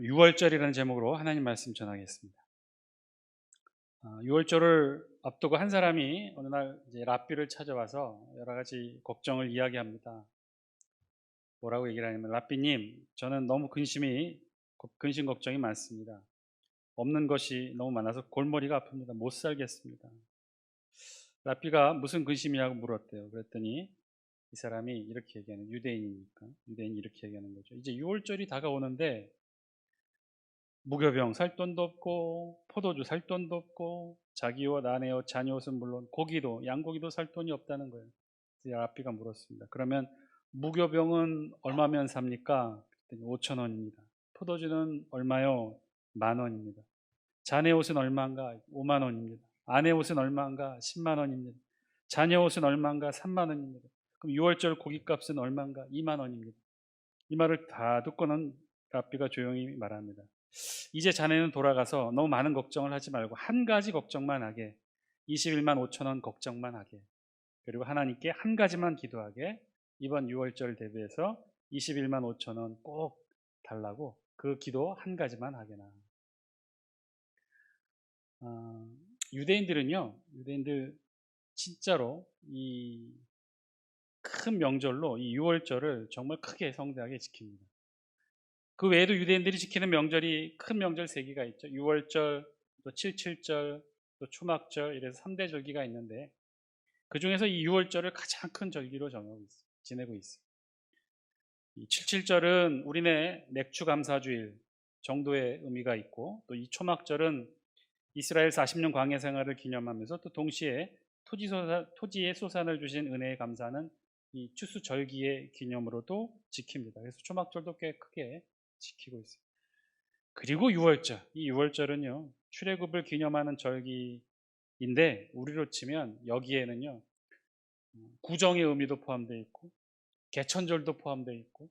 6월절이라는 제목으로 하나님 말씀 전하겠습니다. 6월절을 앞두고 한 사람이 어느 날 이제 랍비를 찾아와서 여러 가지 걱정을 이야기합니다. 뭐라고 얘기를 하냐면, 랍비님, 저는 너무 근심 걱정이 많습니다. 없는 것이 너무 많아서 골머리가 아픕니다. 못 살겠습니다. 랍비가 무슨 근심이냐고 물었대요. 그랬더니 이 사람이 이렇게 얘기하는, 유대인이니까 유대인이 이렇게 얘기하는 거죠. 이제 6월절이 다가오는데 무교병 살 돈도 없고, 포도주 살 돈도 없고, 자기 옷, 아내 옷, 자녀 옷은 물론 고기도, 양고기도 살 돈이 없다는 거예요. 그래서 랍비가 물었습니다. 그러면 무교병은 얼마면 삽니까? 그랬더니 5천 원입니다. 포도주는 얼마요? 10,000원입니다. 자네 옷은 얼마인가? 5만 원입니다. 아내 옷은 얼마인가? 10만 원입니다. 자녀 옷은 얼마인가? 3만 원입니다. 그럼 6월절 고깃값은 얼마인가? 2만 원입니다. 이 말을 다 듣고는 랍비가 조용히 말합니다. 이제 자네는 돌아가서 너무 많은 걱정을 하지 말고 한 가지 걱정만 하게, 21만 5천 원 걱정만 하게, 그리고 하나님께 한 가지만 기도하게, 이번 6월절 대비해서 21만 5천 원 꼭 달라고, 그 기도 한 가지만 하게나. 유대인들 진짜로 이 큰 명절로 이 6월절을 정말 크게 성대하게 지킵니다. 그 외에도 유대인들이 지키는 명절이, 큰 명절 3개가 있죠. 6월절, 또 77절, 또 초막절, 이래서 3대 절기가 있는데, 그 중에서 이 6월절을 가장 큰 절기로 지내고 있어요. 이 77절은 우리네 맥주 감사주일 정도의 의미가 있고, 또 이 초막절은 이스라엘 40년 광야 생활을 기념하면서 또 동시에 토지에 소산을 주신 은혜에 감사하는 이 추수절기의 기념으로도 지킵니다. 그래서 초막절도 꽤 크게 지키고 있어요. 그리고 6월절, 이 6월절은요 출애굽을 기념하는 절기인데, 우리로 치면 여기에는요 구정의 의미도 포함되어 있고, 개천절도 포함되어 있고,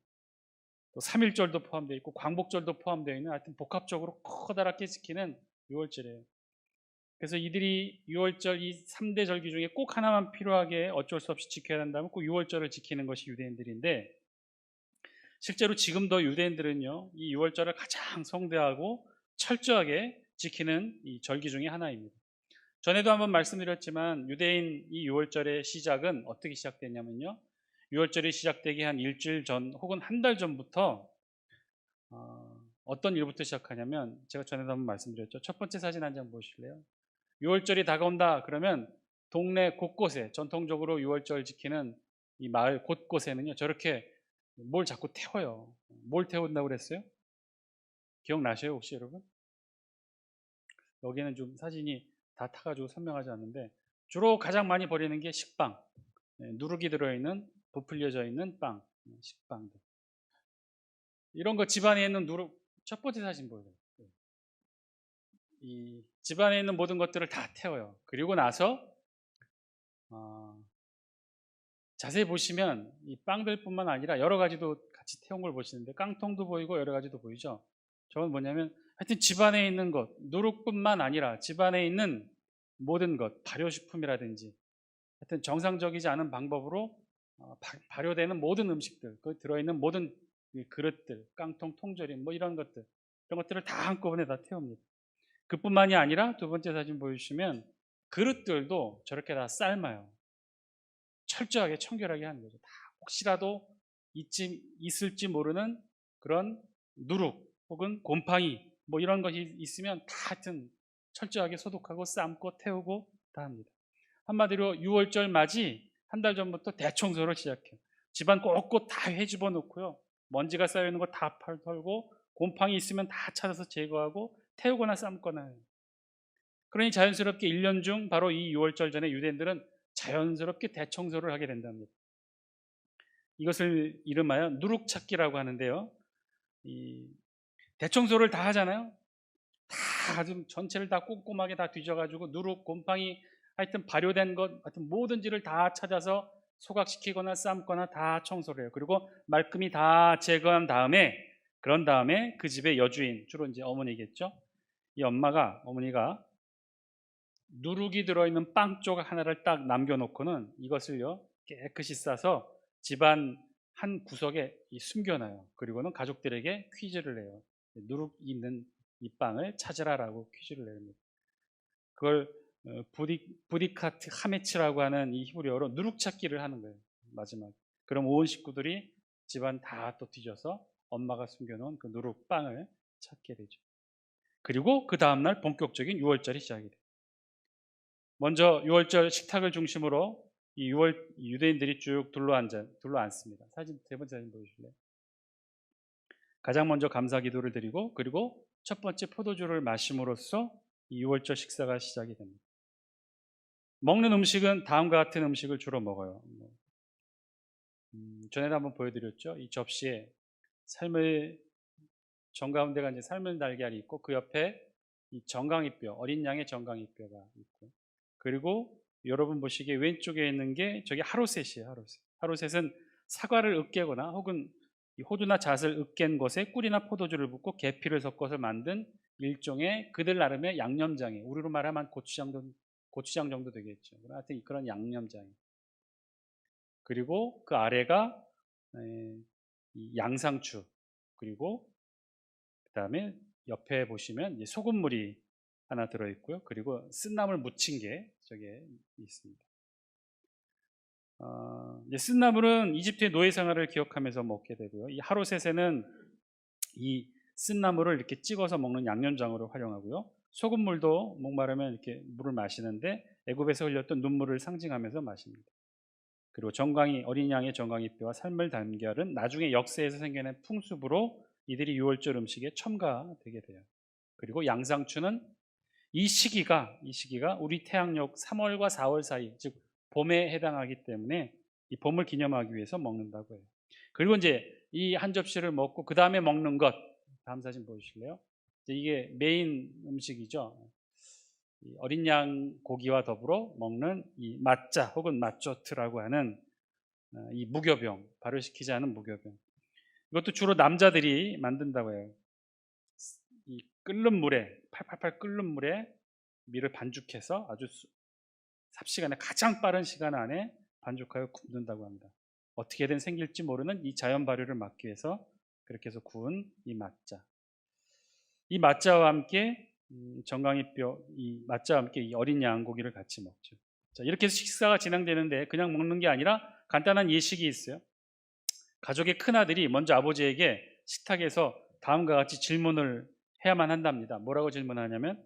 또 3일절도 포함되어 있고, 광복절도 포함되어 있는, 하여튼 복합적으로 커다랗게 지키는 6월절이에요. 그래서 이들이 6월절 이 3대 절기 중에 꼭 하나만 필요하게 어쩔 수 없이 지켜야 한다면 꼭 6월절을 지키는 것이 유대인들인데, 실제로 지금도 유대인들은요 이 6월절을 가장 성대하고 철저하게 지키는 이 절기 중에 하나입니다. 전에도 한번 말씀드렸지만, 유대인 이 6월절의 시작은 어떻게 시작됐냐면요, 6월절이 시작되기 한 일주일 전 혹은 한 달 전부터 어떤 일부터 시작하냐면, 제가 전에도 한번 말씀드렸죠. 첫 번째 사진 한 장 보실래요? 6월절이 다가온다 그러면 동네 곳곳에, 전통적으로 6월절 지키는 이 마을 곳곳에는요 저렇게 뭘 자꾸 태워요. 뭘 태운다고 그랬어요? 기억나셔요 혹시 여러분? 여기는 좀 사진이 다 타가지고 선명하지 않는데, 주로 가장 많이 버리는 게 식빵, 누룩이 들어있는, 부풀려져 있는 빵, 식빵들. 이런 거 집안에 있는 누룩, 첫 번째 사진 보여요. 이 집안에 있는 모든 것들을 다 태워요. 그리고 나서 자세히 보시면 이 빵들뿐만 아니라 여러 가지도 같이 태운 걸 보시는데, 깡통도 보이고 여러 가지도 보이죠. 저건 뭐냐면, 하여튼 집안에 있는 것, 누룩뿐만 아니라 집안에 있는 모든 것, 발효식품이라든지 하여튼 정상적이지 않은 방법으로 발효되는 모든 음식들, 그 들어있는 모든 그릇들, 깡통, 통조림, 뭐 이런 것들을 다 한꺼번에 다 태웁니다. 그뿐만이 아니라 두 번째 사진 보여주시면 그릇들도 저렇게 다 삶아요. 철저하게 청결하게 하는 거죠. 다 혹시라도 있을지 모르는 그런 누룩 혹은 곰팡이 뭐 이런 것이 있으면 다 하여튼 철저하게 소독하고 삶고 태우고 다 합니다. 한마디로 6월절 맞이 한 달 전부터 대청소를 시작해요. 집안 곳곳 다 헤집어 놓고요, 먼지가 쌓여 있는 거 다 털고, 곰팡이 있으면 다 찾아서 제거하고 태우거나 삶거나 해요. 그러니 자연스럽게 1년 중 바로 이 6월절 전에 유대인들은 자연스럽게 대청소를 하게 된답니다. 이것을 이름하여 누룩찾기라고 하는데요, 이 대청소를 다 하잖아요. 다 좀 전체를 다 꼼꼼하게 다 뒤져가지고 누룩, 곰팡이, 하여튼 발효된 것, 하여튼 뭐든지를 다 찾아서 소각시키거나 삶거나 다 청소를 해요. 그리고 말끔히 다 제거한 다음에, 그런 다음에 그 집의 여주인, 주로 이제 어머니겠죠. 이 어머니가 누룩이 들어있는 빵 조각 하나를 딱 남겨놓고는 이것을요 깨끗이 싸서 집안 한 구석에 숨겨놔요. 그리고는 가족들에게 퀴즈를 내요. 누룩 있는 이 빵을 찾으라라고 퀴즈를 내립니다. 그걸 부디카트 하메츠라고 하는 이 히브리어로 누룩 찾기를 하는 거예요. 마지막에. 그럼 온 식구들이 집안 다 또 뒤져서 엄마가 숨겨놓은 그 누룩 빵을 찾게 되죠. 그리고 그 다음날 본격적인 유월절이 시작이 돼요. 먼저 유월절 식탁을 중심으로 이 유대인들이 쭉 둘러앉습니다. 세 번째 사진 보여주실래요? 가장 먼저 감사 기도를 드리고 그리고 첫 번째 포도주를 마심으로써 이 유월절 식사가 시작이 됩니다. 먹는 음식은 다음과 같은 음식을 주로 먹어요. 전에도 한번 보여드렸죠. 이 접시에 정가운데가 이제 삶은 달걀이 있고 그 옆에 이 정강이뼈, 어린 양의 정강이뼈가 있고, 그리고 여러분 보시기에 왼쪽에 있는 게 저게 하로셋이에요. 하로셋. 하로셋은 사과를 으깨거나 혹은 호두나 잣을 으깬 것에 꿀이나 포도주를 붓고 계피를 섞어서 만든 일종의 그들 나름의 양념장이에요. 우리로 말하면 고추장 정도 되겠죠. 하여튼 그런 양념장이에요. 그리고 그 아래가 이 양상추, 그리고 그 다음에 옆에 보시면 이제 소금물이 하나 들어있고요. 그리고 쓴나물 묻힌 게 저게 있습니다. 이제 쓴나물은 이집트의 노예 생활을 기억하면서 먹게 되고요. 이 하로셋에는 이 쓴나물을 이렇게 찍어서 먹는 양념장으로 활용하고요. 소금물도 목마르면 이렇게 물을 마시는데 애굽에서 흘렸던 눈물을 상징하면서 마십니다. 그리고 어린 양의 정강이뼈와 삶을 달걀은 나중에 역사에서 생겨난 풍습으로 이들이 유월절 음식에 첨가되게 돼요. 그리고 양상추는 이 시기가 우리 태양력 3월과 4월 사이, 즉 봄에 해당하기 때문에 이 봄을 기념하기 위해서 먹는다고 해요. 그리고 이제 이 한 접시를 먹고 그 다음에 먹는 것, 다음 사진 보여주실래요? 이게 메인 음식이죠. 어린 양 고기와 더불어 먹는 이 맛자 혹은 맛조트라고 하는 이 무교병, 발효시키지 않은 무교병. 이것도 주로 남자들이 만든다고 해요. 이 끓는 물에, 팔팔팔 끓는 물에 밀을 반죽해서 아주 삽시간에 가장 빠른 시간 안에 반죽하여 굽는다고 합니다. 어떻게든 생길지 모르는 이 자연 발효를 막기 위해서 그렇게 해서 구운 이 맛자. 이 맛자와 함께 이 맛자와 함께 이 어린 양고기를 같이 먹죠. 자, 이렇게 해서 식사가 진행되는데 그냥 먹는 게 아니라 간단한 예식이 있어요. 가족의 큰아들이 먼저 아버지에게 식탁에서 다음과 같이 질문을 해야만 한답니다. 뭐라고 질문하냐면,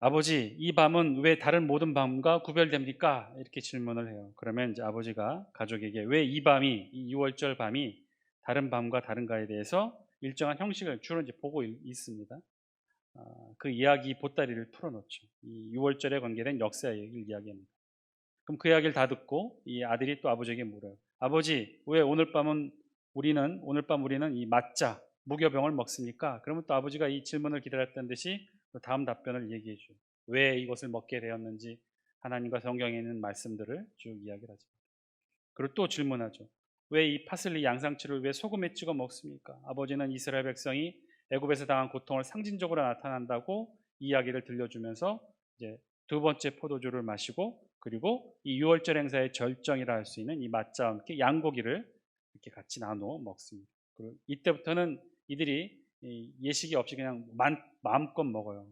아버지, 이 밤은 왜 다른 모든 밤과 구별됩니까? 이렇게 질문을 해요. 그러면 이제 아버지가 가족에게 왜 이 밤이, 이 6월절 밤이 다른 밤과 다른가에 대해서 일정한 형식을 주로 이제 보고 있습니다. 그 이야기 보따리를 풀어놓죠. 이 6월절에 관계된 역사 얘기를 이야기합니다. 그럼 그 이야기를 다 듣고 이 아들이 또 아버지에게 물어요. 아버지, 왜 오늘 밤 우리는 이 맛자, 무교병을 먹습니까? 그러면 또 아버지가 이 질문을 기다렸던 듯이 또 다음 답변을 얘기해 줘요. 왜 이것을 먹게 되었는지 하나님과 성경에 있는 말씀들을 쭉 이야기를 하죠. 그리고 또 질문하죠. 왜 이 파슬리 양상추를 왜 소금에 찍어 먹습니까? 아버지는 이스라엘 백성이 애굽에서 당한 고통을 상징적으로 나타난다고 이야기를 들려주면서 이제 두 번째 포도주를 마시고, 그리고 이 유월절 행사의 절정이라 할 수 있는 이 맛자와 함께 양고기를 이렇게 같이 나눠 먹습니다. 그리고 이때부터는 이들이 예식이 없이 그냥 마음껏 먹어요.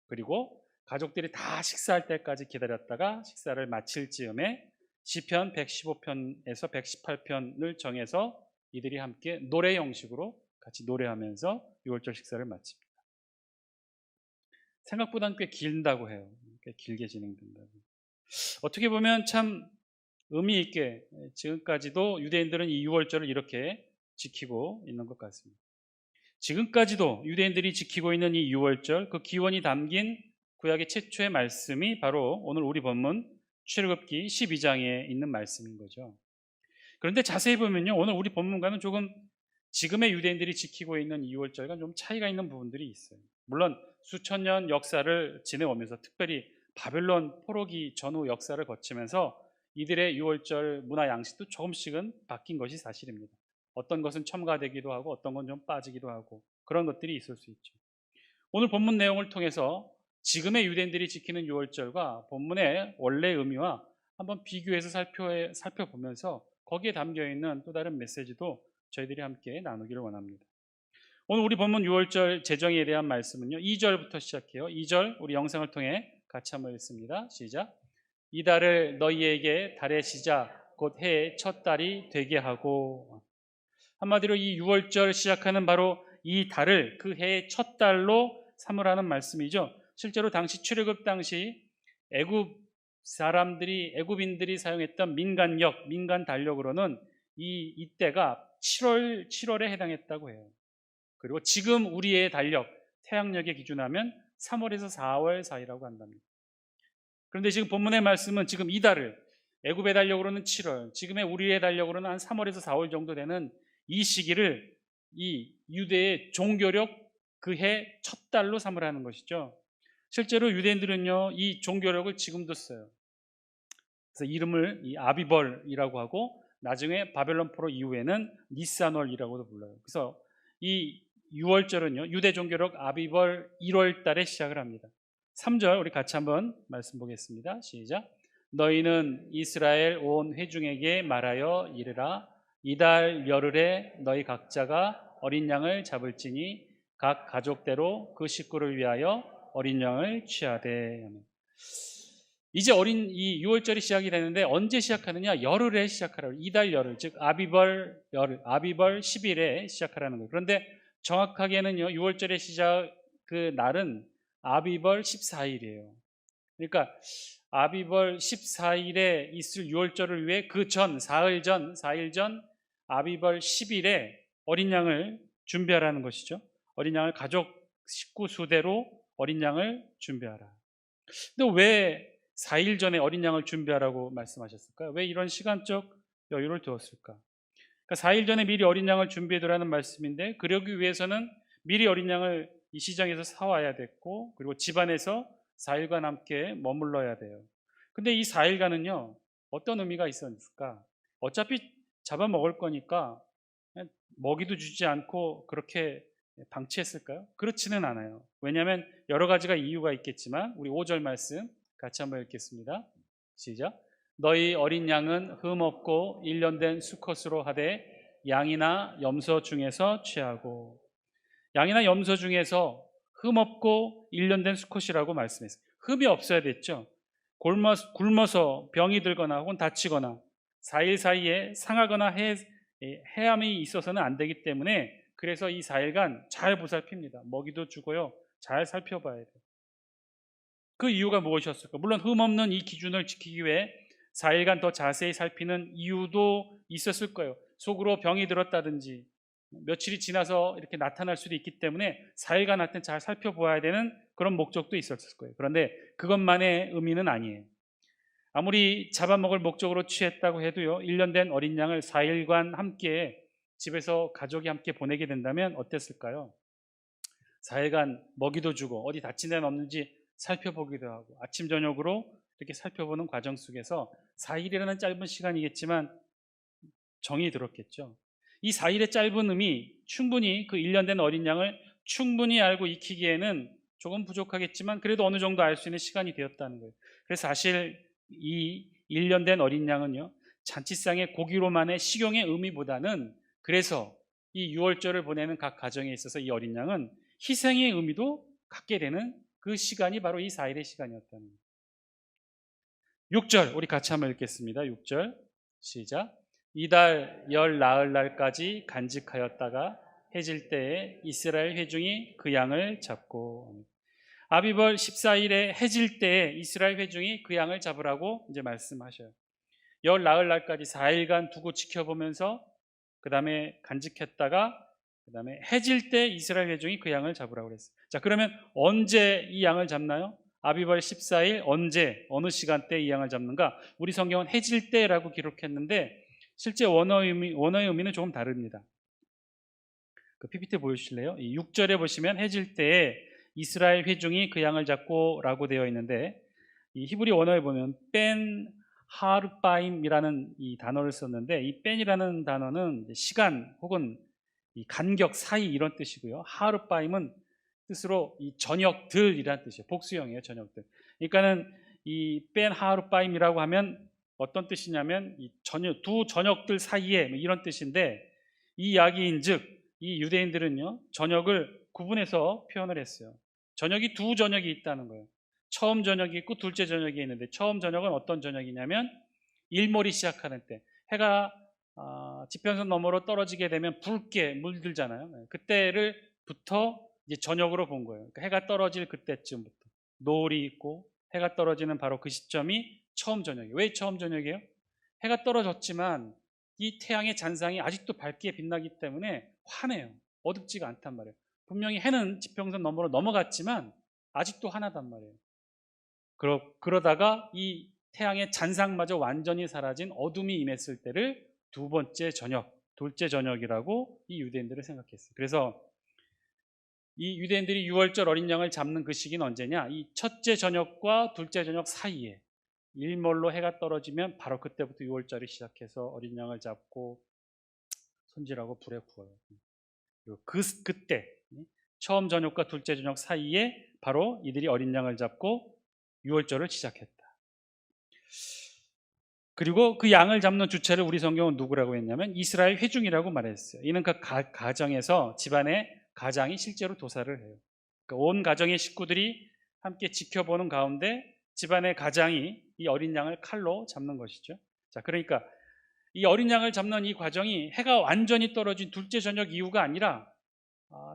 그리고 가족들이 다 식사할 때까지 기다렸다가 식사를 마칠 즈음에 시편 115편에서 118편을 정해서 이들이 함께 노래 형식으로 같이 노래하면서 유월절 식사를 마칩니다. 생각보다는 꽤 길다고 해요. 꽤 길게 진행된다고. 어떻게 보면 참 의미 있게 지금까지도 유대인들은 이 유월절을 이렇게 지키고 있는 것 같습니다. 지금까지도 유대인들이 지키고 있는 이 유월절, 그 기원이 담긴 구약의 최초의 말씀이 바로 오늘 우리 본문 출애굽기 12장에 있는 말씀인 거죠. 그런데 자세히 보면요, 오늘 우리 본문과는 조금 지금의 유대인들이 지키고 있는 이 유월절과 좀 차이가 있는 부분들이 있어요. 물론 수천 년 역사를 지내오면서, 특별히 바벨론 포로기 전후 역사를 거치면서 이들의 유월절 문화 양식도 조금씩은 바뀐 것이 사실입니다. 어떤 것은 첨가되기도 하고 어떤 건 좀 빠지기도 하고 그런 것들이 있을 수 있죠. 오늘 본문 내용을 통해서 지금의 유대인들이 지키는 유월절과 본문의 원래 의미와 한번 비교해서 살펴보면서 거기에 담겨있는 또 다른 메시지도 저희들이 함께 나누기를 원합니다. 오늘 우리 본문 6월절 제정에 대한 말씀은요, 2절부터 시작해요. 2절 우리 영상을 통해 같이 한번 읽습니다. 시작. 이 달을 너희에게 달의 시작 곧 해의 첫 달이 되게 하고, 한마디로 이 6월절 시작하는 바로 이 달을 그 해의 첫 달로 삼으라는 말씀이죠. 실제로 당시 출애굽 당시 애굽인들이 사용했던 민간 달력으로는 이때가 7월에 해당했다고 해요. 그리고 지금 우리의 달력, 태양력에 기준하면 3월에서 4월 사이라고 한답니다. 그런데 지금 본문의 말씀은 지금 이 달을 애굽의 달력으로는 7월, 지금의 우리의 달력으로는 한 3월에서 4월 정도 되는 이 시기를 이 유대의 종교력 그 해 첫 달로 삼으라는 것이죠. 실제로 유대인들은요, 이 종교력을 지금도 써요. 그래서 이름을 이 아비벌이라고 하고, 나중에 바벨론 포로 이후에는 니산월이라고도 불러요. 그래서 이 6월절은요, 유대 종교력 아비벌 1월 달에 시작을 합니다. 3절 우리 같이 한번 말씀 보겠습니다. 시작. 너희는 이스라엘 온 회중에게 말하여 이르라. 이달 열흘에 너희 각자가 어린 양을 잡을지니 각 가족대로 그 식구를 위하여 어린 양을 취하되. 이제 이 6월절이 시작이 되는데 언제 시작하느냐? 열흘에 시작하라고. 이달 열흘, 즉 아비벌 열흘, 아비벌 10일에 시작하라는 거예요. 그런데 정확하게는요, 6월절의 시작 그 날은 아비벌 14일이에요. 그러니까 아비벌 14일에 있을 6월절을 위해 그 전 4일 전 아비벌 10일에 어린 양을 준비하라는 것이죠. 어린 양을 가족 식구 수대로 어린 양을 준비하라. 근데 왜 4일 전에 어린 양을 준비하라고 말씀하셨을까요? 왜 이런 시간적 여유를 두었을까? 그러니까 4일 전에 미리 어린 양을 준비해두라는 말씀인데, 그러기 위해서는 미리 어린 양을 이 시장에서 사와야 됐고, 그리고 집안에서 4일간 함께 머물러야 돼요. 근데 이 4일간은요, 어떤 의미가 있었을까? 어차피 잡아먹을 거니까 먹이도 주지 않고 그렇게 방치했을까요? 그렇지는 않아요. 왜냐하면 여러 가지가 이유가 있겠지만, 우리 5절 말씀 같이 한번 읽겠습니다. 시작. 너희 어린 양은 흠 없고 1년 된 수컷으로 하되 양이나 염소 중에서 취하고. 양이나 염소 중에서 흠 없고 1년 된 수컷이라고 말씀했어요. 흠이 없어야 됐죠. 굶어서 병이 들거나 혹은 다치거나 4일 사이에 상하거나 해함이 있어서는 안 되기 때문에, 그래서 이 4일간 잘 보살핍니다. 먹이도 주고요, 잘 살펴봐야 돼요. 그 이유가 무엇이었을까? 물론 흠 없는 이 기준을 지키기 위해 4일간 더 자세히 살피는 이유도 있었을 거예요. 속으로 병이 들었다든지 며칠이 지나서 이렇게 나타날 수도 있기 때문에 4일간 하여튼 잘 살펴보아야 되는 그런 목적도 있었을 거예요. 그런데 그것만의 의미는 아니에요. 아무리 잡아먹을 목적으로 취했다고 해도요, 1년 된 어린 양을 4일간 함께 집에서 가족이 함께 보내게 된다면 어땠을까요? 4일간 먹이도 주고 어디 다친 데는 없는지 살펴보기도 하고, 아침 저녁으로 이렇게 살펴보는 과정 속에서 4일이라는 짧은 시간이겠지만 정이 들었겠죠. 이 4일의 짧은 의미, 충분히 그 1년 된 어린 양을 충분히 알고 익히기에는 조금 부족하겠지만 그래도 어느 정도 알 수 있는 시간이 되었다는 거예요. 그래서 사실 이 1년 된 어린 양은요, 잔치상의 고기로만의 식용의 의미보다는, 그래서 이 6월절을 보내는 각 가정에 있어서 이 어린 양은 희생의 의미도 갖게 되는 그 시간이 바로 이 4일의 시간이었다는 거예요. 6절 우리 같이 한번 읽겠습니다. 6절 시작. 이달 열 나흘 날까지 간직하였다가 해질 때에 이스라엘 회중이 그 양을 잡고. 아비벌 14일에 해질 때에 이스라엘 회중이 그 양을 잡으라고 이제 말씀하셔요. 열 나흘 날까지 4일간 두고 지켜보면서 그 다음에 간직했다가 그 다음에 해질 때 이스라엘 회중이 그 양을 잡으라고 그랬어요. 자, 그러면 언제 이 양을 잡나요? 아비벌 14일 언제, 어느 시간대에 이 양을 잡는가? 우리 성경은 해질 때라고 기록했는데 실제 원어의 의미는 조금 다릅니다. 그 PPT 보여주실래요? 6절에 보시면 해질 때에 이스라엘 회중이 그 양을 잡고 라고 되어 있는데, 이 히브리 원어에 보면 뺀 하르바임이라는 이 단어를 썼는데, 이 뺀이라는 단어는 시간 혹은 이 간격 사이 이런 뜻이고요, 하르바임은 뜻으로 이 저녁들이라는 뜻이에요. 복수형이에요, 저녁들. 그러니까는 이 뺀 하르바임이라고 하면 어떤 뜻이냐면 이 두 저녁들 사이에 이런 뜻인데, 이 이야기인즉 이 유대인들은요, 저녁을 구분해서 표현을 했어요. 저녁이 두 저녁이 있다는 거예요. 처음 저녁이 있고 둘째 저녁이 있는데, 처음 저녁은 어떤 저녁이냐면 일몰이 시작하는 때, 해가 지평선 너머로 떨어지게 되면 붉게 물들잖아요. 그때를부터 이제 저녁으로 본 거예요. 그러니까 해가 떨어질 그때쯤부터 노을이 있고 해가 떨어지는 바로 그 시점이 처음 저녁이에요. 왜 처음 저녁이에요? 해가 떨어졌지만 이 태양의 잔상이 아직도 밝게 빛나기 때문에 환해요. 어둡지가 않단 말이에요. 분명히 해는 지평선 너머로 넘어갔지만 아직도 환하단 말이에요. 그러다가 이 태양의 잔상마저 완전히 사라진 어둠이 임했을 때를 두 번째 저녁, 둘째 저녁이라고 이 유대인들은 생각했어요. 그래서 이 유대인들이 유월절 어린 양을 잡는 그 시기는 언제냐? 이 첫째 저녁과 둘째 저녁 사이에 일몰로 해가 떨어지면 바로 그때부터 유월절이 시작해서 어린 양을 잡고 손질하고 불에 구워요. 그때 처음 저녁과 둘째 저녁 사이에 바로 이들이 어린 양을 잡고 유월절을 시작했다. 그리고 그 양을 잡는 주체를 우리 성경은 누구라고 했냐면 이스라엘 회중이라고 말했어요. 이는 그 가정에서 집안의 가장이 실제로 도살을 해요. 그러니까 온 가정의 식구들이 함께 지켜보는 가운데 집안의 가장이 이 어린 양을 칼로 잡는 것이죠. 자, 그러니까 이 어린 양을 잡는 이 과정이 해가 완전히 떨어진 둘째 저녁 이후가 아니라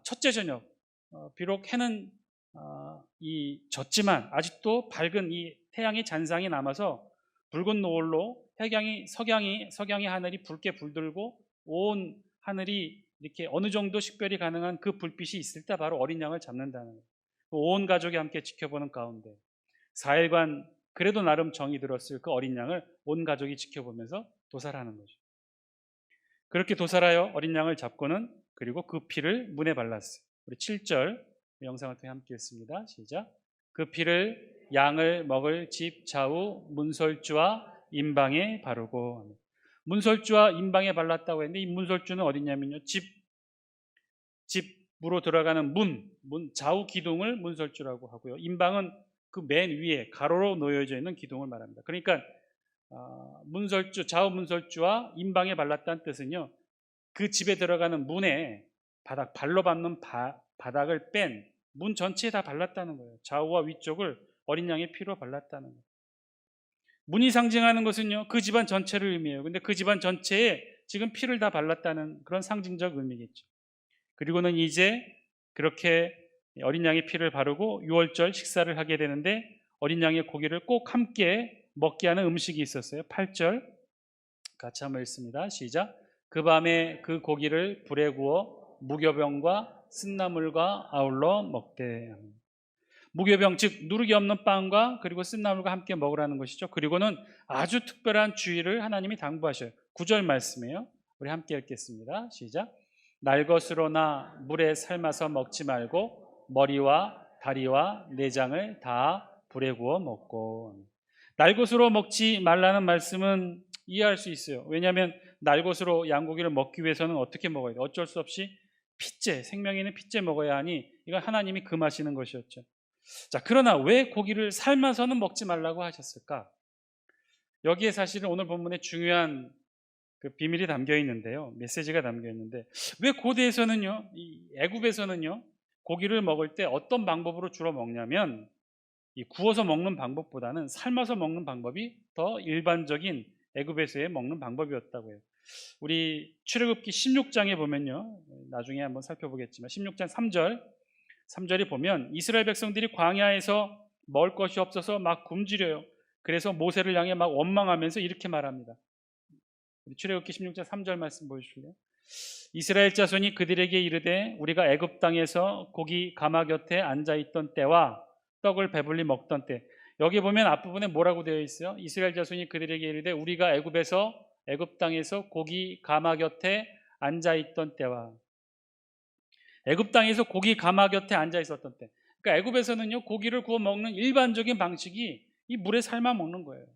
첫째 저녁, 비록 해는 졌지만 아직도 밝은 이 태양의 잔상이 남아서 붉은 노을로 석양의 하늘이 붉게 불들고 온 하늘이 이렇게 어느 정도 식별이 가능한 그 불빛이 있을 때 바로 어린 양을 잡는다는 거예요. 온 가족이 함께 지켜보는 가운데 4일간 그래도 나름 정이 들었을 그 어린 양을 온 가족이 지켜보면서 도살하는 거죠. 그렇게 도살하여 어린 양을 잡고는 그리고 그 피를 문에 발랐어요. 우리 7절 영상을 통해 함께 했습니다. 시작. 그 피를 양을 먹을 집 좌우 문설주와 임방에 바르고, 문설주와 임방에 발랐다고 했는데 이 문설주는 어디냐면요, 집으로 들어가는 문 좌우 기둥을 문설주라고 하고요, 임방은 그 맨 위에 가로로 놓여져 있는 기둥을 말합니다. 그러니까 문설주, 좌우 문설주와 임방에 발랐다는 뜻은요, 그 집에 들어가는 문에 발로 밟는 바닥을 뺀 문 전체에 다 발랐다는 거예요. 좌우와 위쪽을 어린 양의 피로 발랐다는 거예요. 문이 상징하는 것은요, 그 집안 전체를 의미해요. 근데 그 집안 전체에 지금 피를 다 발랐다는 그런 상징적 의미겠죠. 그리고는 이제 그렇게 어린 양의 피를 바르고 유월절 식사를 하게 되는데 어린 양의 고기를 꼭 함께 먹게 하는 음식이 있었어요. 8절 같이 한번 읽습니다. 시작. 그 밤에 그 고기를 불에 구워 무교병과 쓴나물과 아울러 먹되. 무교병, 즉 누룩이 없는 빵과 그리고 쓴나물과 함께 먹으라는 것이죠. 그리고는 아주 특별한 주의를 하나님이 당부하셔요. 9절 말씀이에요. 우리 함께 읽겠습니다. 시작. 날것으로나 물에 삶아서 먹지 말고 머리와 다리와 내장을 다 불에 구워 먹고. 날것으로 먹지 말라는 말씀은 이해할 수 있어요. 왜냐하면 날것으로 양고기를 먹기 위해서는 어떻게 먹어야 돼요? 어쩔 수 없이 핏째, 생명이 있는 핏째 먹어야 하니 이건 하나님이 금하시는 것이었죠. 자, 그러나 왜 고기를 삶아서는 먹지 말라고 하셨을까? 여기에 사실은 오늘 본문에 중요한 그 비밀이 담겨 있는데요, 메시지가 담겨 있는데, 왜 고대에서는요, 이 애굽에서는요 고기를 먹을 때 어떤 방법으로 주로 먹냐면 이 구워서 먹는 방법보다는 삶아서 먹는 방법이 더 일반적인 애굽에서의 먹는 방법이었다고 해요. 우리 출애굽기 16장에 보면요, 나중에 한번 살펴보겠지만 16장 3절이 보면 이스라엘 백성들이 광야에서 먹을 것이 없어서 막 굶주려요. 그래서 모세를 향해 막 원망하면서 이렇게 말합니다. 우리 출애굽기 16장 3절 말씀 보여주실래요? 이스라엘 자손이 그들에게 이르되 우리가 애굽 땅에서 고기 가마 곁에 앉아있던 때와 떡을 배불리 먹던 때. 여기 보면 앞부분에 뭐라고 되어 있어요? 이스라엘 자손이 그들에게 이르되 우리가 애굽 땅에서 고기 가마 곁에 앉아있던 때와. 애굽 땅에서 고기 가마 곁에 앉아 있었던 때. 그러니까 애굽에서는요, 고기를 구워 먹는 일반적인 방식이 이 물에 삶아 먹는 거예요.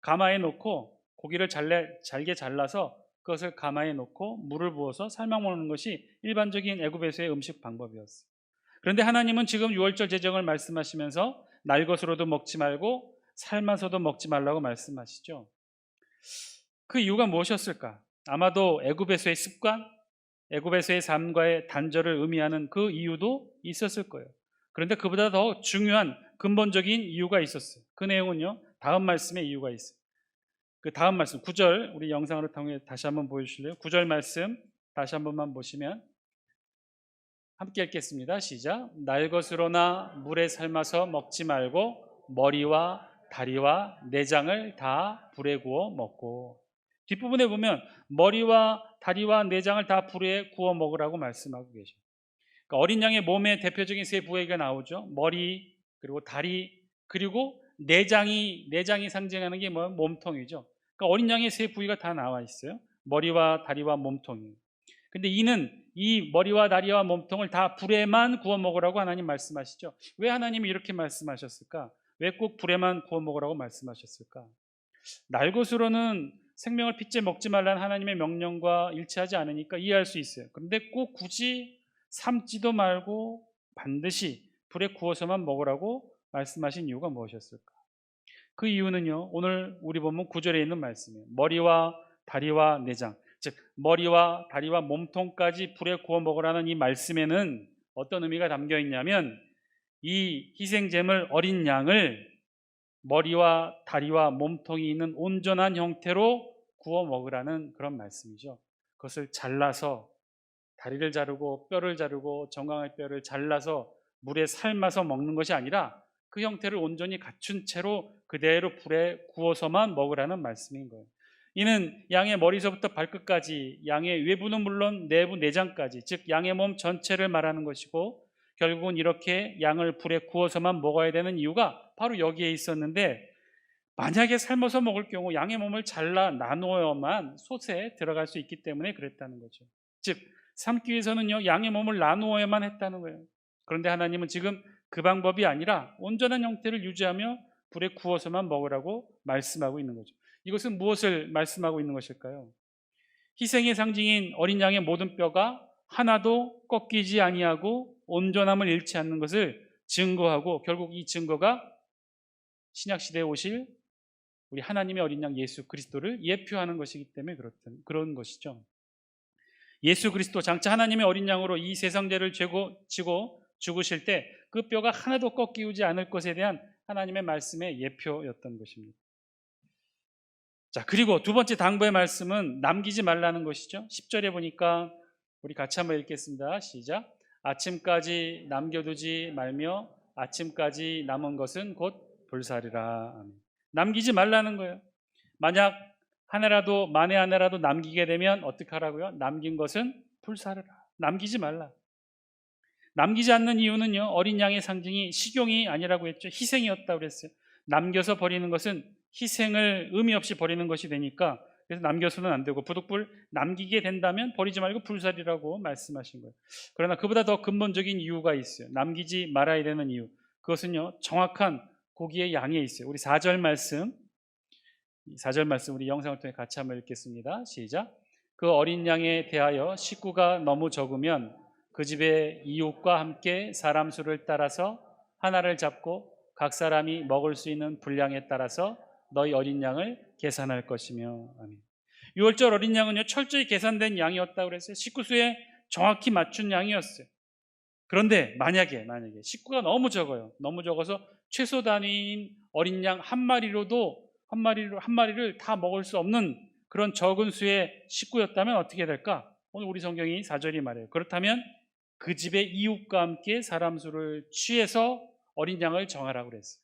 가마에 놓고 고기를 잘게 잘라서 그것을 가마에 놓고 물을 부어서 삶아 먹는 것이 일반적인 애굽에서의 음식 방법이었어요. 그런데 하나님은 지금 유월절 제정을 말씀하시면서 날것으로도 먹지 말고 삶아서도 먹지 말라고 말씀하시죠. 그 이유가 무엇이었을까? 아마도 애굽에서의 습관, 애굽에서의 삶과의 단절을 의미하는 그 이유도 있었을 거예요. 그런데 그보다 더 중요한 근본적인 이유가 있었어요. 그 내용은요, 다음 말씀에 이유가 있어요. 그 다음 말씀 9절, 우리 영상으로 통해 다시 한번 보여주실래요? 9절 말씀 다시 한 번만 보시면 함께 읽겠습니다. 시작. 날 것으로나 물에 삶아서 먹지 말고 머리와 다리와 내장을 다 불에 구워 먹고. 뒷부분에 보면 머리와 다리와 내장을 다 불에 구워 먹으라고 말씀하고 계셔요. 그러니까 어린 양의 몸의 대표적인 세 부위가 나오죠. 머리, 그리고 다리, 그리고 내장이 상징하는 게 뭐 몸통이죠. 그러니까 어린 양의 세 부위가 다 나와 있어요. 머리와 다리와 몸통이. 근데 이는 이 머리와 다리와 몸통을 다 불에만 구워 먹으라고 하나님 말씀하시죠. 왜 하나님이 이렇게 말씀하셨을까? 왜 꼭 불에만 구워 먹으라고 말씀하셨을까? 날것으로는 생명을 핏째 먹지 말라는 하나님의 명령과 일치하지 않으니까 이해할 수 있어요. 그런데 꼭 굳이 삶지도 말고 반드시 불에 구워서만 먹으라고 말씀하신 이유가 무엇이었을까? 그 이유는요, 오늘 우리 본문 9절에 있는 말씀이에요. 머리와 다리와 내장, 즉 머리와 다리와 몸통까지 불에 구워 먹으라는 이 말씀에는 어떤 의미가 담겨 있냐면, 이 희생제물 어린 양을 머리와 다리와 몸통이 있는 온전한 형태로 구워 먹으라는 그런 말씀이죠. 그것을 잘라서, 다리를 자르고 뼈를 자르고 정강의 뼈를 잘라서 물에 삶아서 먹는 것이 아니라 그 형태를 온전히 갖춘 채로 그대로 불에 구워서만 먹으라는 말씀인 거예요. 이는 양의 머리서부터 발끝까지, 양의 외부는 물론 내부 내장까지, 즉 양의 몸 전체를 말하는 것이고, 결국은 이렇게 양을 불에 구워서만 먹어야 되는 이유가 바로 여기에 있었는데, 만약에 삶아서 먹을 경우 양의 몸을 잘라 나누어야만 솥에 들어갈 수 있기 때문에 그랬다는 거죠. 즉 삶기 위해서는요, 양의 몸을 나누어야만 했다는 거예요. 그런데 하나님은 지금 그 방법이 아니라 온전한 형태를 유지하며 불에 구워서만 먹으라고 말씀하고 있는 거죠. 이것은 무엇을 말씀하고 있는 것일까요? 희생의 상징인 어린 양의 모든 뼈가 하나도 꺾이지 아니하고 온전함을 잃지 않는 것을 증거하고, 결국 이 증거가 신약시대에 오실 우리 하나님의 어린 양 예수 그리스도를 예표하는 것이기 때문에 그런 것이죠. 예수 그리스도 장차 하나님의 어린 양으로 이 세상 죄를 지고 죽으실 때 그 뼈가 하나도 꺾이지 않을 것에 대한 하나님의 말씀의 예표였던 것입니다. 자, 그리고 두 번째 당부의 말씀은 남기지 말라는 것이죠. 10절에 보니까 우리 같이 한번 읽겠습니다. 시작. 아침까지 남겨두지 말며 아침까지 남은 것은 곧 불살이라. 아멘. 남기지 말라는 거예요. 만약 하나라도 만에 하나라도 남기게 되면 어떻게 하라고요? 남긴 것은 불사르라. 남기지 말라. 남기지 않는 이유는요, 어린 양의 상징이 식용이 아니라고 했죠. 희생이었다고 그랬어요. 남겨서 버리는 것은 희생을 의미 없이 버리는 것이 되니까, 그래서 남겨서는 안 되고, 부득불 남기게 된다면 버리지 말고 불살이라고 말씀하신 거예요. 그러나 그보다 더 근본적인 이유가 있어요. 남기지 말아야 되는 이유. 그것은요, 정확한 고기의 양에 있어요. 우리 4절 말씀 우리 영상을 통해 같이 한번 읽겠습니다. 시작. 그 어린 양에 대하여 식구가 너무 적으면 그 집의 이웃과 함께 사람 수를 따라서 하나를 잡고 각 사람이 먹을 수 있는 분량에 따라서 너희 어린 양을 계산할 것이며. 아멘. 6월절 어린 양은요, 철저히 계산된 양이었다고 그랬어요. 식구 수에 정확히 맞춘 양이었어요. 그런데 만약에 식구가 너무 적어요. 너무 적어서 최소 단위인 어린 양 한 마리를 다 먹을 수 없는 그런 적은 수의 식구였다면 어떻게 될까? 오늘 우리 성경이 4절이 말해요. 그렇다면 그 집의 이웃과 함께 사람 수를 취해서 어린 양을 정하라고 그랬어요.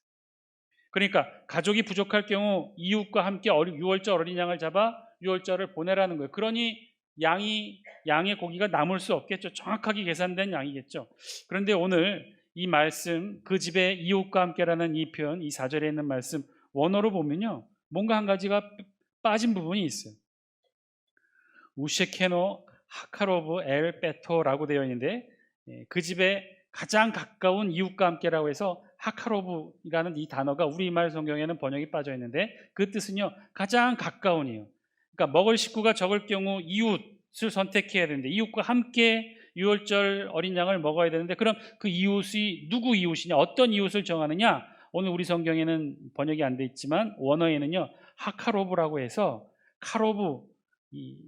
그러니까 가족이 부족할 경우 이웃과 함께 6월절 어린 양을 잡아 6월절을 보내라는 거예요. 그러니 양의 고기가 남을 수 없겠죠. 정확하게 계산된 양이겠죠. 그런데 오늘 이 말씀, 그 집의 이웃과 함께라는 이 표현, 이 4절에 있는 말씀 원어로 보면요, 뭔가 한 가지가 빠진 부분이 있어요. 우셰케노 하카로브 엘 베토라고 되어 있는데, 그 집에 가장 가까운 이웃과 함께라고 해서 하카로브라는 이 단어가 우리말 성경에는 번역이 빠져 있는데, 그 뜻은요, 가장 가까운이에요. 그러니까 먹을 식구가 적을 경우 이웃을 선택해야 되는데, 이웃과 함께 6월절 어린 양을 먹어야 되는데, 그럼 그 이웃이 누구 이웃이냐, 어떤 이웃을 정하느냐? 오늘 우리 성경에는 번역이 안 돼 있지만 원어에는요, 하카로브라고 해서, 카로브, 이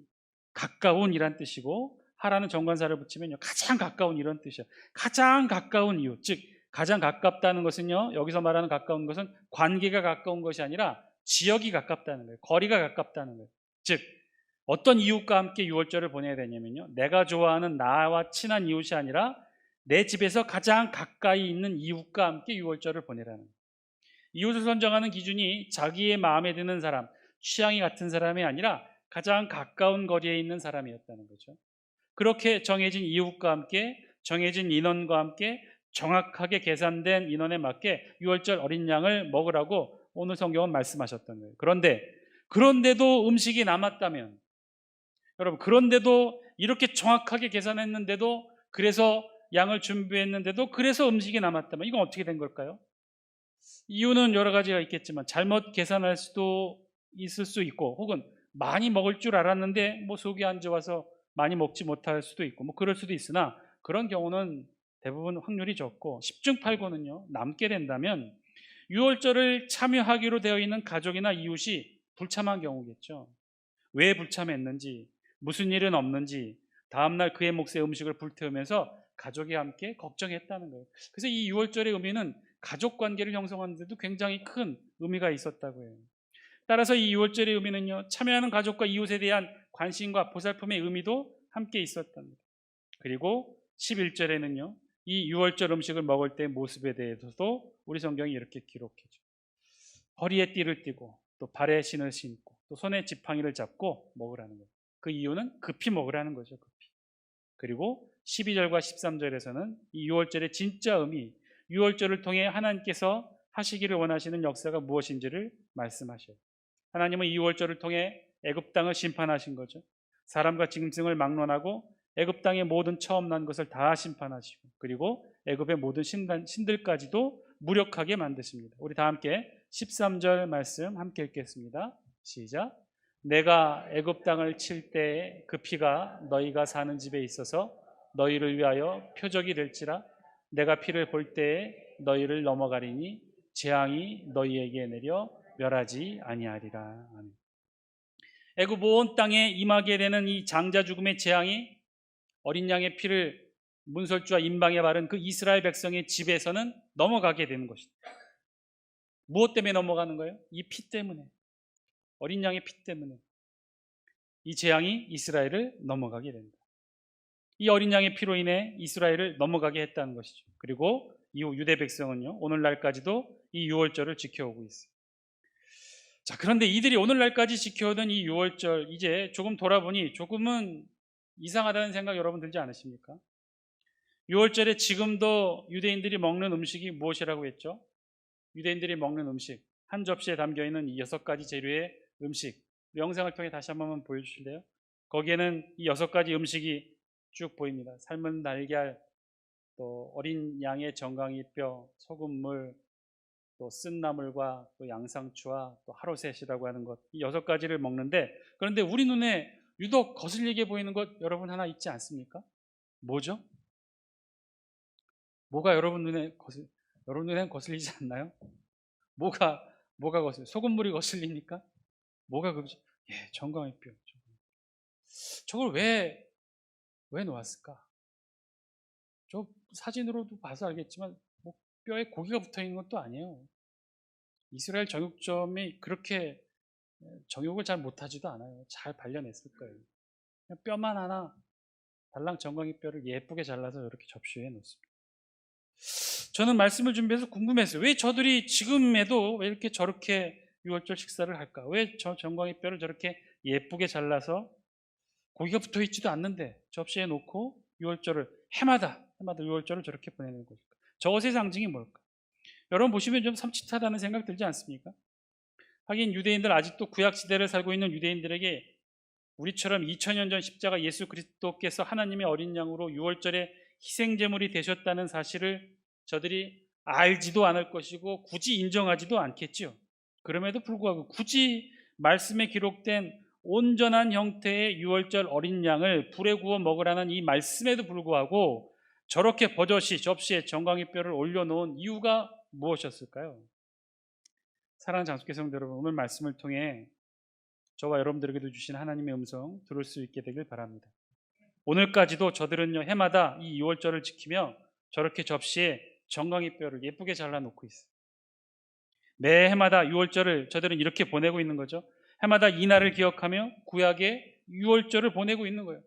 가까운이란 뜻이고, 하라는 정관사를 붙이면요, 가장 가까운 이런 뜻이에요. 가장 가까운 이유, 즉 가장 가깝다는 것은요, 여기서 말하는 가까운 것은 관계가 가까운 것이 아니라 지역이 가깝다는 거예요. 거리가 가깝다는 거예요. 즉 어떤 이웃과 함께 유월절을 보내야 되냐면요, 내가 좋아하는 나와 친한 이웃이 아니라 내 집에서 가장 가까이 있는 이웃과 함께 유월절을 보내라는 거예요. 이웃을 선정하는 기준이 자기의 마음에 드는 사람, 취향이 같은 사람이 아니라 가장 가까운 거리에 있는 사람이었다는 거죠. 그렇게 정해진 이웃과 함께, 정해진 인원과 함께 정확하게 계산된 인원에 맞게 유월절 어린 양을 먹으라고 오늘 성경은 말씀하셨던 거예요. 그런데도 음식이 남았다면, 여러분, 그런데도 이렇게 정확하게 계산했는데도, 그래서 양을 준비했는데도 그래서 음식이 남았다면 이건 어떻게 된 걸까요? 이유는 여러 가지가 있겠지만 잘못 계산할 수도 있을 수 있고, 혹은 많이 먹을 줄 알았는데 속이 안 좋아서 많이 먹지 못할 수도 있고, 그럴 수도 있으나 그런 경우는 대부분 확률이 적고, 10중 8구는요, 남게 된다면 유월절을 참여하기로 되어 있는 가족이나 이웃이 불참한 경우겠죠. 왜 불참했는지, 무슨 일은 없는지, 다음날 그의 몫의 음식을 불태우면서 가족이 함께 걱정했다는 거예요. 그래서 이 유월절의 의미는 가족 관계를 형성하는 데도 굉장히 큰 의미가 있었다고 해요. 따라서 이 유월절의 의미는요, 참여하는 가족과 이웃에 대한 관심과 보살핌의 의미도 함께 있었답니다. 그리고 11절에는요, 이 유월절 음식을 먹을 때의 모습에 대해서도 우리 성경이 이렇게 기록해줘. 허리에 띠를 띠고 또 발에 신을 신고 또 손에 지팡이를 잡고 먹으라는 거예요. 그 이유는 급히 먹으라는 거죠. 급히. 그리고 12절과 13절에서는 이 유월절의 진짜 의미, 유월절을 통해 하나님께서 하시기를 원하시는 역사가 무엇인지를 말씀하셔요. 하나님은 이 유월절을 통해 애굽 땅을 심판하신 거죠. 사람과 짐승을 막론하고 애굽 땅의 모든 처음 난 것을 다 심판하시고, 그리고 애굽의 모든 신들까지도 무력하게 만드십니다. 우리 다 함께 13절 말씀 함께 읽겠습니다. 시작. 내가 애굽 땅을 칠 때에 그 피가 너희가 사는 집에 있어서 너희를 위하여 표적이 될지라. 내가 피를 볼 때에 너희를 넘어가리니 재앙이 너희에게 내려 멸하지 아니하리라. 아멘. 애굽 온 땅에 임하게 되는 이 장자 죽음의 재앙이 어린 양의 피를 문설주와 임방에 바른 그 이스라엘 백성의 집에서는 넘어가게 되는 것입니다. 무엇 때문에 넘어가는 거예요? 이 피 때문에, 어린 양의 피 때문에 이 재앙이 이스라엘을 넘어가게 됩니다. 이 어린 양의 피로 인해 이스라엘을 넘어가게 했다는 것이죠. 그리고 이후 유대 백성은요, 오늘날까지도 이 유월절을 지켜오고 있어요. 자, 그런데 이들이 오늘날까지 지켜오던 이 유월절, 이제 조금 돌아보니 조금은 이상하다는 생각 여러분 들지 않으십니까? 유월절에 지금도 유대인들이 먹는 음식이 무엇이라고 했죠? 유대인들이 먹는 음식, 한 접시에 담겨있는 이 6가지 재료의 음식, 영상을 통해 다시 한 번만 보여주실래요? 거기에는 이 6가지 음식이 쭉 보입니다. 삶은 달걀, 또 어린 양의 정강이 뼈, 소금물, 또 쓴나물과 또 양상추와 또 하로셋이라고 하는 것, 이 6가지를 먹는데, 그런데 우리 눈에 유독 거슬리게 보이는 것 여러분 하나 있지 않습니까? 뭐죠? 뭐가 여러분 눈에 거슬리지 않나요? 뭐가 소금물이 거슬립니까? 뭐가 그죠? 예, 정강이 뼈. 저걸 왜 놓았을까? 저 사진으로도 봐서 알겠지만 뼈에 고기가 붙어 있는 것도 아니에요. 이스라엘 정육점이 그렇게 정육을 잘 못하지도 않아요. 잘 발려냈을 거예요. 그냥 뼈만 하나, 달랑 정강이 뼈를 예쁘게 잘라서 이렇게 접시에 놓습니다. 저는 말씀을 준비해서 궁금했어요. 왜 저들이 지금에도 왜 이렇게 저렇게 유월절 식사를 할까? 왜 저 정강이 뼈를 저렇게 예쁘게 잘라서 고기가 붙어 있지도 않는데 접시에 놓고 해마다 유월절을 저렇게 보내는 것일까? 저것의 상징이 뭘까? 여러분 보시면 좀 섬찟하다는 생각 들지 않습니까? 하긴 유대인들, 아직도 구약 시대를 살고 있는 유대인들에게 우리처럼 2000년 전 십자가 예수 그리스도께서 하나님의 어린 양으로 유월절에 희생제물이 되셨다는 사실을 저들이 알지도 않을 것이고 굳이 인정하지도 않겠죠. 그럼에도 불구하고 굳이 말씀에 기록된 온전한 형태의 유월절 어린 양을 불에 구워 먹으라는 이 말씀에도 불구하고 저렇게 버젓이 접시에 정강이 뼈를 올려놓은 이유가 무엇이었을까요? 사랑하는 장수교 성도 여러분, 오늘 말씀을 통해 저와 여러분들에게도 주신 하나님의 음성 들을 수 있게 되길 바랍니다. 오늘까지도 저들은요, 해마다 이 유월절을 지키며 저렇게 접시에 정강이 뼈를 예쁘게 잘라놓고 있어요. 매 해마다 유월절을 저들은 이렇게 보내고 있는 거죠. 해마다 이 날을 기억하며 구약의 유월절을 보내고 있는 거예요.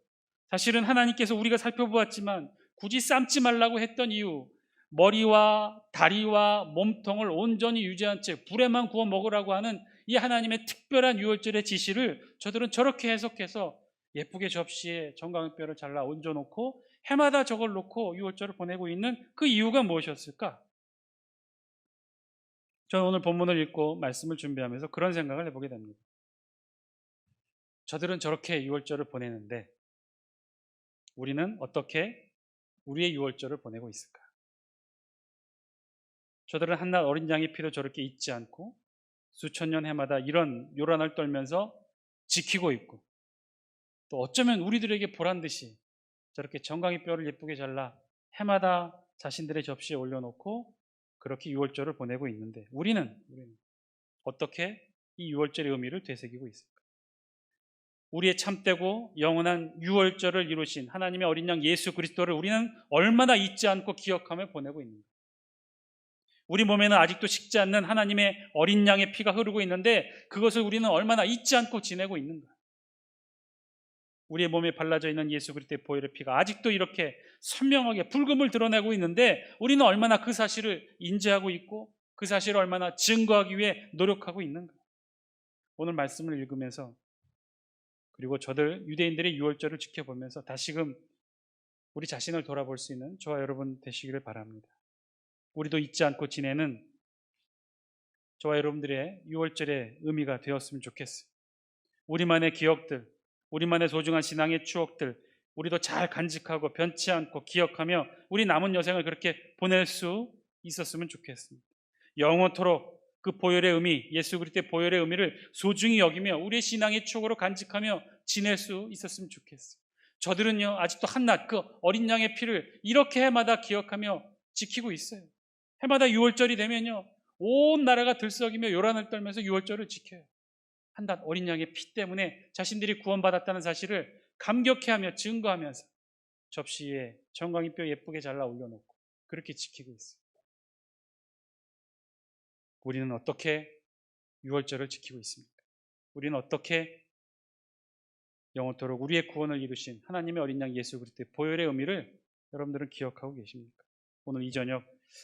사실은 하나님께서 우리가 살펴보았지만 굳이 삶지 말라고 했던 이유, 머리와 다리와 몸통을 온전히 유지한 채 불에만 구워 먹으라고 하는 이 하나님의 특별한 유월절의 지시를 저들은 저렇게 해석해서 예쁘게 접시에 정강뼈를 잘라 얹어놓고 해마다 저걸 놓고 유월절을 보내고 있는 그 이유가 무엇이었을까? 저는 오늘 본문을 읽고 말씀을 준비하면서 그런 생각을 해보게 됩니다. 저들은 저렇게 유월절을 보내는데 우리는 어떻게 우리의 유월절을 보내고 있을까? 저들은 한낱 어린 양의 피도 저렇게 잊지 않고 수천 년 해마다 이런 요란을 떨면서 지키고 있고, 또 어쩌면 우리들에게 보란듯이 저렇게 정강이 뼈를 예쁘게 잘라 해마다 자신들의 접시에 올려놓고 그렇게 유월절을 보내고 있는데 우리는 어떻게 이 유월절의 의미를 되새기고 있을까? 우리의 참되고 영원한 유월절을 이루신 하나님의 어린 양 예수 그리스도를 우리는 얼마나 잊지 않고 기억하며 보내고 있는가? 우리 몸에는 아직도 식지 않는 하나님의 어린 양의 피가 흐르고 있는데 그것을 우리는 얼마나 잊지 않고 지내고 있는가? 우리의 몸에 발라져 있는 예수 그리스도의 보혈의 피가 아직도 이렇게 선명하게 불금을 드러내고 있는데 우리는 얼마나 그 사실을 인지하고 있고 그 사실을 얼마나 증거하기 위해 노력하고 있는가? 오늘 말씀을 읽으면서 그리고 저들 유대인들의 유월절을 지켜보면서 다시금 우리 자신을 돌아볼 수 있는 저와 여러분 되시기를 바랍니다. 우리도 잊지 않고 지내는 저와 여러분들의 유월절의 의미가 되었으면 좋겠어요. 우리만의 기억들, 우리만의 소중한 신앙의 추억들, 우리도 잘 간직하고 변치 않고 기억하며 우리 남은 여생을 그렇게 보낼 수 있었으면 좋겠습니다. 영원토록 그 보혈의 의미, 예수 그리스도의 보혈의 의미를 소중히 여기며 우리의 신앙의 추억으로 간직하며 지낼 수 있었으면 좋겠어요. 저들은요, 아직도 한낱 그 어린 양의 피를 이렇게 해마다 기억하며 지키고 있어요. 해마다 유월절이 되면요, 온 나라가 들썩이며 요란을 떨면서 유월절을 지켜요. 한낱 어린 양의 피 때문에 자신들이 구원받았다는 사실을 감격해하며 증거하면서 접시에 정강이 뼈 예쁘게 잘라 올려놓고 그렇게 지키고 있어요. 우리는 어떻게 유월절을 지키고 있습니까? 우리는 어떻게 영원토록 우리의 구원을 이루신 하나님의 어린 양 예수 그리스도의 보혈의 의미를 여러분들은 기억하고 계십니까? 오늘 이 저녁